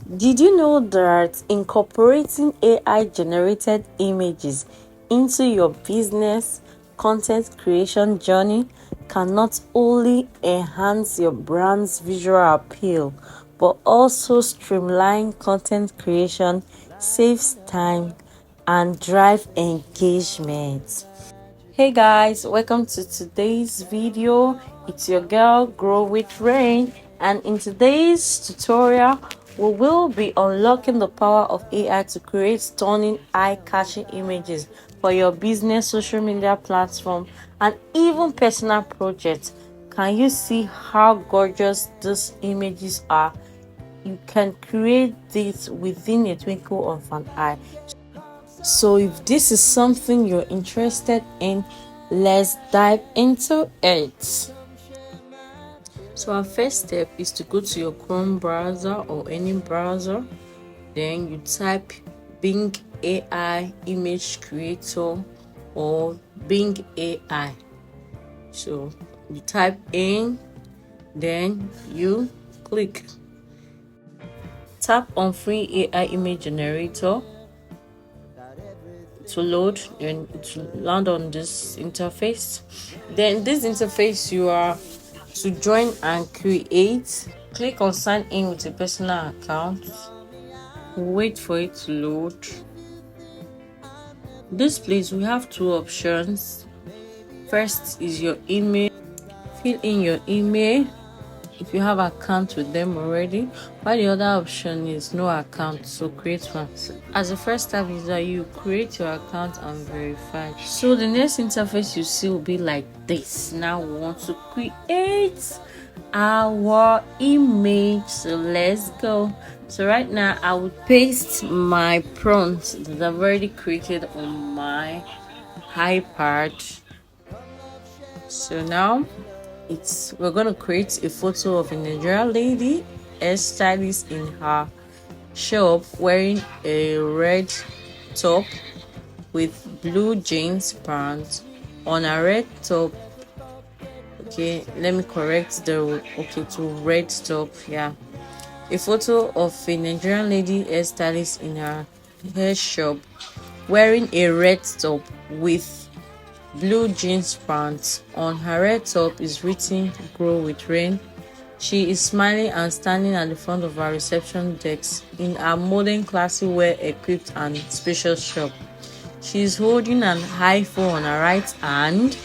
Did you know that incorporating AI generated images into your business content creation journey can not only enhance your brand's visual appeal but also streamline content creation, saves time, and drive engagement? Hey guys, welcome to today's video. It's your girl Grow with Rain, and in today's tutorial we will be unlocking the power of AI to create stunning eye-catching images for your business, social media platform, and even personal projects. Can you see how gorgeous these images are? You can create this within a twinkle of an eye. So if this is something you're interested in, let's dive into it. So our first step is to go to your Chrome browser or any browser. Then you type Bing AI image creator or Bing AI. So you type in, then you click. Tap on free AI image generator to load, then it will land on this interface. Then this interface, you are to join and create. Click on sign in with a personal account. Wait for it to load. This place we have two options. First is your email. Fill in your email if you have account with them already, while the other option is no account, so create one. As a first step is that you create your account and verify. So the next interface you see will be like this. Now we want to create our image, so let's go. So right now I will paste my prompt that I've already created on my iPad. So now we're gonna create a photo of a Nigerian lady hairstylist in her shop wearing a red top with blue jeans pants on a red top. Okay, let me correct to red top. Yeah, a photo of a Nigerian lady hairstylist in her hair shop wearing a red top with blue jeans pants. On her red top is written "Grow with Rain." She is smiling and standing at the front of her reception desk in a modern, classy, well-equipped and spacious shop. She is holding an iPhone on her right hand.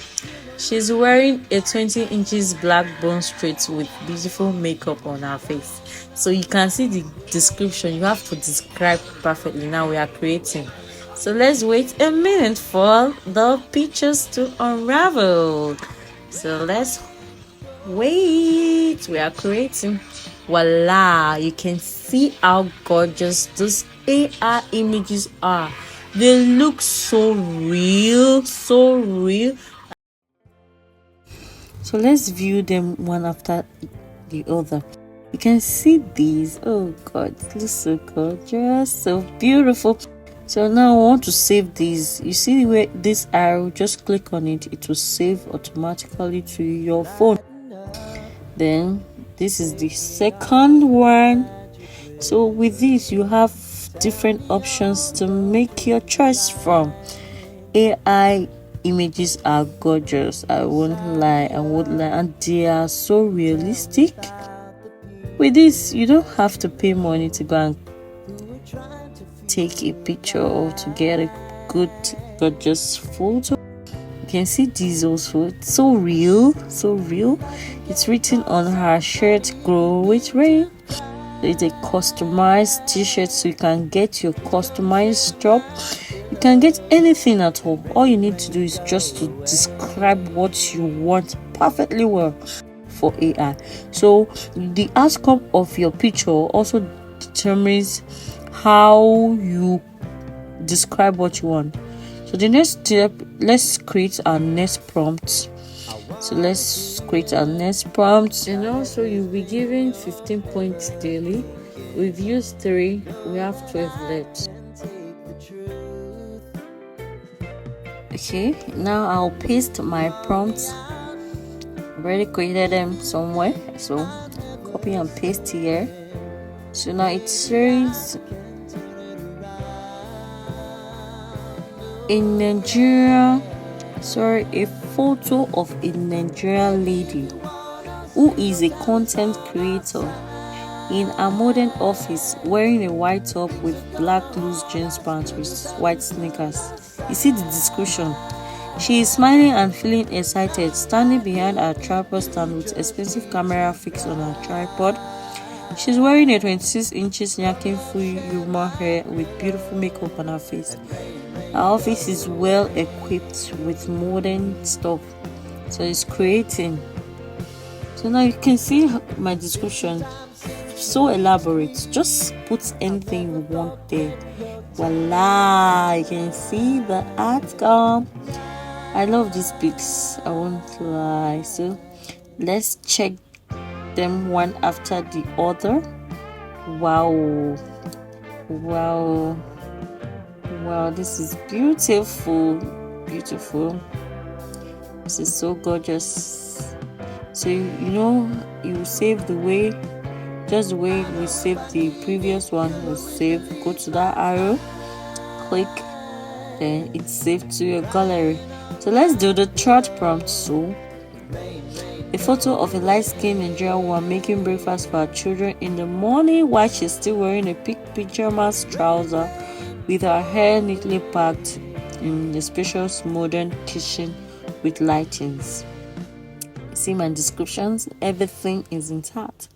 She's wearing a 20 inches black bone straight with beautiful makeup on her face. So you can see the description. You have to describe perfectly. Now we are creating. So let's wait a minute for the pictures to unravel. So let's wait. We are creating. Voila! You can see how gorgeous those AI images are. They look so real, so real. So let's view them one after the other. You can see these. Oh God, it looks so gorgeous, so beautiful. So now I want to save these. You see where this arrow, just click on it, it will save automatically to your phone. Then this is the second one. So with this you have different options to make your choice from. AI images are gorgeous, I won't lie, and they are so realistic. With this, you don't have to pay money to go and take a picture or to get a good gorgeous photo. You can see these also. It's so real, so real. It's written on her shirt, "Grow with Rain." It's a customized t-shirt, so you can get your customized top. You can get anything at all you need to do is just to describe what you want perfectly well for AI. So the outcome of your picture also determines how you describe what you want. So the next step, let's create our next prompt. So let's create our next prompt. And also you'll be given 15 points daily. We've used 3, we have 12 left. Okay, now I'll paste my prompts. I've already created them somewhere, so copy and paste here. So now it says, in Nigeria, a photo of a Nigerian lady who is a content creator in a modern office wearing a white top with black loose jeans pants with white sneakers. You see the description. She is smiling and feeling excited, standing behind her tripod stand with expensive camera fixed on her tripod. She's wearing a 26 inches yanking full human hair with beautiful makeup on her face. Her office is well equipped with modern stuff, so it's creating. So now you can see my description, so elaborate. Just put anything you want there. Voila, you can see the outcome. I love these pics, I won't lie. So let's check them one after the other. Wow, this is beautiful. This is so gorgeous. So you save the way, just the way we saved the previous one was saved. Go to that arrow, click, then it's saved to your gallery. So let's do the third prompt. So a photo of a light-skinned Nigerian woman making breakfast for her children in the morning while she's still wearing a pajamas trouser with her hair neatly packed in the spacious modern kitchen with lightings. See my descriptions, everything is intact.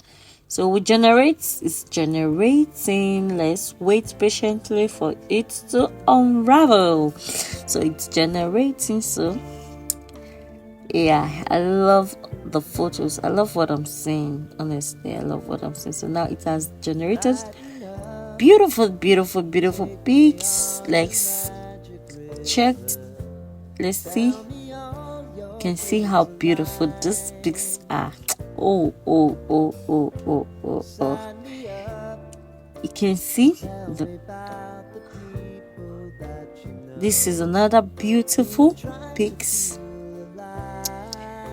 So it's generating. Let's wait patiently for it to unravel. So it's generating. So yeah, I love the photos. I love what I'm seeing. Honestly, I love what I'm seeing. So now it has generated beautiful pics. Let's check. Let's see. You can see how beautiful these pics are. Oh. You can see this is another beautiful pics.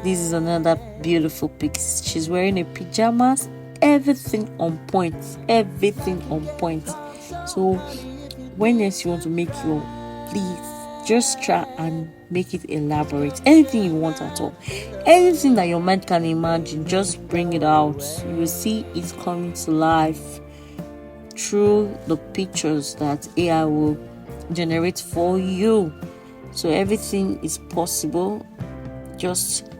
This is another beautiful pics. She's wearing a pajamas. Everything on point. So when else you want to make your, please just try and make it elaborate. Anything you want at all, anything that your mind can imagine, just bring it out. You will see it coming to life through the pictures that AI will generate for you. So everything is possible. Just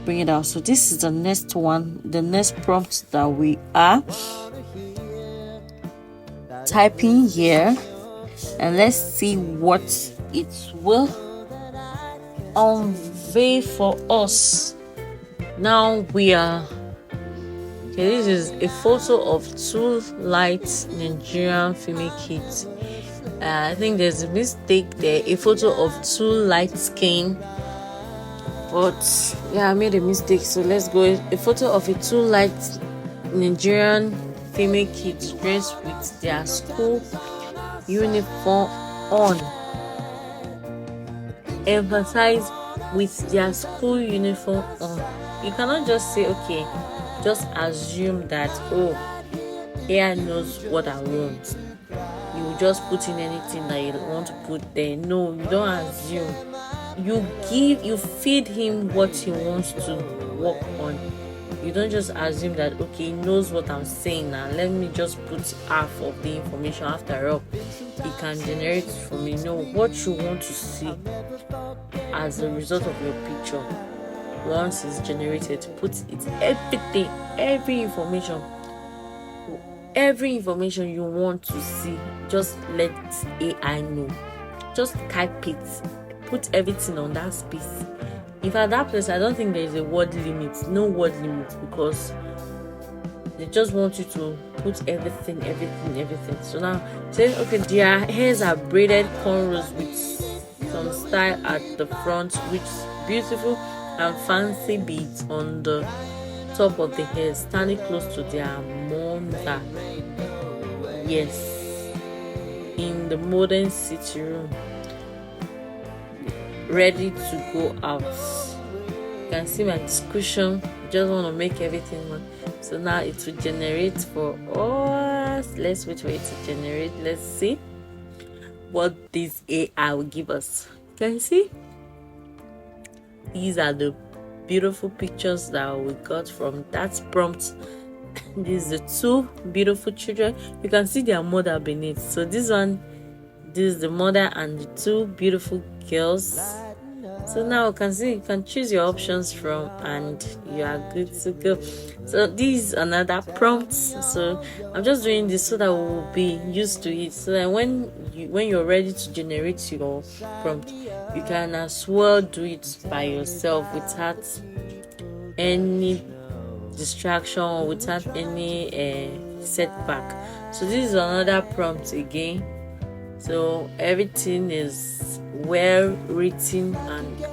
bring it out. So this is the next one, the next prompt that we are typing here, and let's see what it will unveil for us. Now we are this is a photo of two light Nigerian female kids. I think there's a mistake there, a photo of two light skin, but yeah, I made a mistake. So let's go. A photo of two light Nigerian female kids dressed with their school uniform on. Emphasize with their school uniform on. You cannot just say, okay, just assume that, AI knows what I want. You just put in anything that you want to put there. No, you don't assume. You feed him what he wants to work on. You don't just assume that, okay, he knows what I'm saying now, let me just put half of the information. After all, he can generate for me. No, what you want to see as a result of your picture, once it's generated, put it, everything, every information you want to see, just let AI know. Just type it, put everything on that space. If at that place, I don't think there is a word limit, no word limit, because they just want you to put everything. So now say, okay, their hairs are braided cornrows with some style at the front, which is beautiful, and fancy beads on the top of the hair, standing close to their mother. Yes, in the modern city room, ready to go out. You can see my description. Just want to make everything one. So now it will generate for us. Let's wait for it to generate. Let's see what this AI will give us. Can you see? These are the beautiful pictures that we got from that prompt. These are the two beautiful children. You can see their mother beneath. So this is the mother and the two beautiful girls. So now you can see, you can choose your options from, and you are good to go. So this is another prompt. So I'm just doing this so that we'll be used to it, so that when you're ready to generate your prompt, you can as well do it by yourself without any distraction or without any setback. So this is another prompt again. So everything is well written and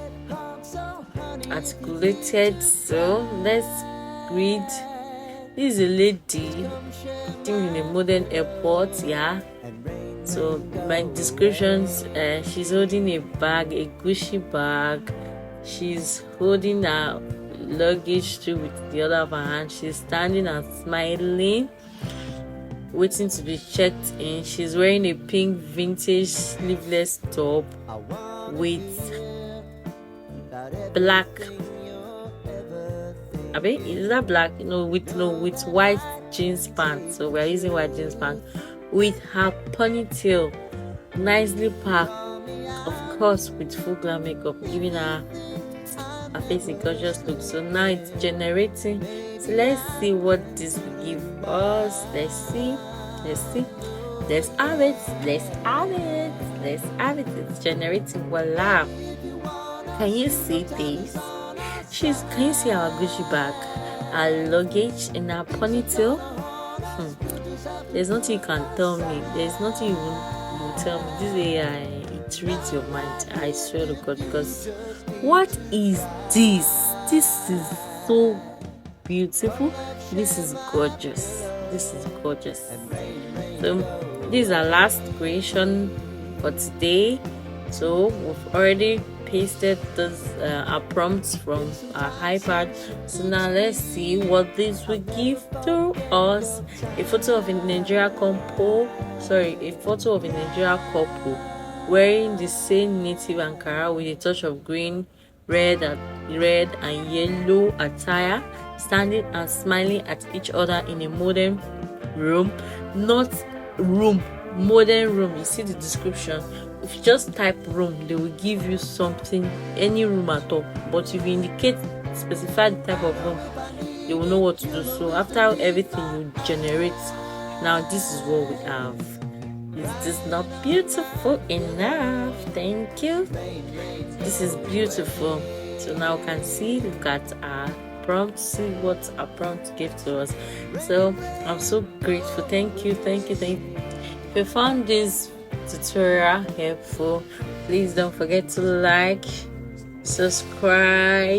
articulated. So let's read. This is a lady, I think, in a modern airport. Yeah. So my descriptions: she's holding a bag, a Gucci bag. She's holding her luggage too with the other of her hand. She's standing and smiling, waiting to be checked in. She's wearing a pink vintage sleeveless top with black. Is that black? With white jeans pants. So we're using white jeans pants with her ponytail nicely packed, of course, with full glam makeup, giving her a face a gorgeous look. So now it's generating. So let's see what this will give us. Let's see. Let's have it. It's generating. Voila. Can you see this? Can you see our Gucci bag, our luggage, and our ponytail? There's nothing you can tell me. There's nothing you will tell me. This AI, it reads your mind. I swear to God. Because what is this? This is so beautiful. This is gorgeous. So this is our last creation for today. So we've already pasted our prompts from our iPad. So now let's see what this will give to us. A photo of a Nigerian couple wearing the same native Ankara with a touch of green, red and yellow attire, standing and smiling at each other in a modern room. Modern room. You see the description. If you just type room, they will give you something, any room at all. But if you specify the type of room, they will know what to do. So after everything you generate, now this is what we have. Is this not beautiful enough? Thank you. This is beautiful. So now you can see, look at our prompt, see what our prompt gave to us. So I'm so grateful. Thank you. If you found this tutorial helpful, please don't forget to like, subscribe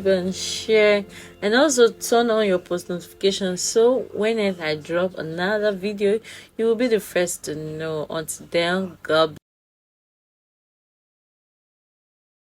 and share, and also turn on your post notifications, so whenever I drop another video, you will be the first to know. Until then, God